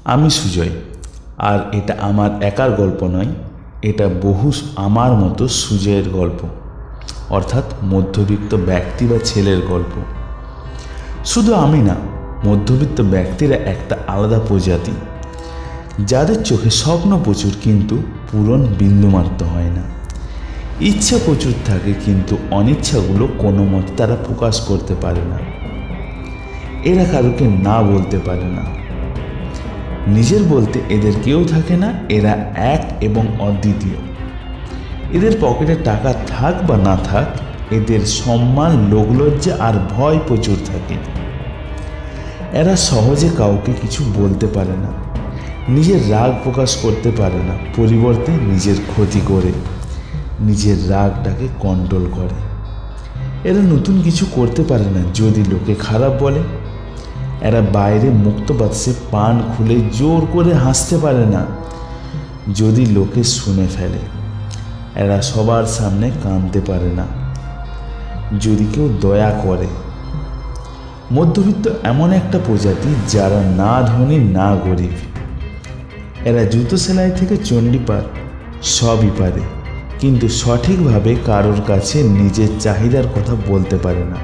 আমি সুজয়, আর এটা আমার একার গল্প নয়, এটা বহু আমার মতো সুজয়ের গল্প, অর্থাৎ মধ্যবিত্ত ব্যক্তি বা ছেলের গল্প। শুধু আমি না, মধ্যবিত্ত ব্যক্তিরা একটা আলাদা প্রজাতি, যাদের চোখে স্বপ্ন প্রচুর কিন্তু পূরণ বিন্দুমাত্র হয় না। ইচ্ছা প্রচুর থাকে কিন্তু অনিচ্ছাগুলো কোনো মতে তারা প্রকাশ করতে পারে না। এরা কারোকে না বলতে পারে না, নিজের বলতে এদের কেউ থাকে না। এরা এক এবং অদ্বিতীয়। এদের পকেটে টাকা থাক বা না থাক, এদের সম্মান, লোকলজ্জা আর ভয় প্রচুর থাকে। এরা সহজে কাউকে কিছু বলতে পারে না, নিজের রাগ প্রকাশ করতে পারে না, পরিবর্তে নিজের ক্ষতি করে নিজের রাগটাকে কন্ট্রোল করে। এরা নতুন কিছু করতে পারে না যদি লোকে খারাপ বলে। এরা বাইরে মুক্ত বাতাসে পান খুলে জোর করে হাসতে পারে না যদি লোকে শুনে ফেলে। এরা সবার সামনে কাঁদতে পারে না যদি কেউ দয়া করে। মধ্যবিত্ত এমন একটা প্রজাতি যারা না ধনী না গরিব। এরা জুতো সেলাই থেকে চণ্ডীপাঠ সবই পারে, কিন্তু সঠিকভাবে কারোর কাছে নিজের চাহিদার কথা বলতে পারে না।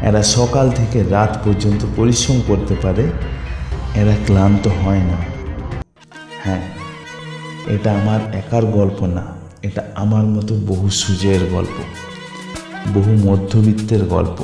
এরা সকাল থেকে রাত পর্যন্ত পরিশ্রম করতে পারে, এরা ক্লান্ত হয় না। হ্যাঁ, এটা আমার একার গল্প না, এটা আমার মতো বহু সুজয়ের গল্প, বহু মধ্যবিত্তের গল্প।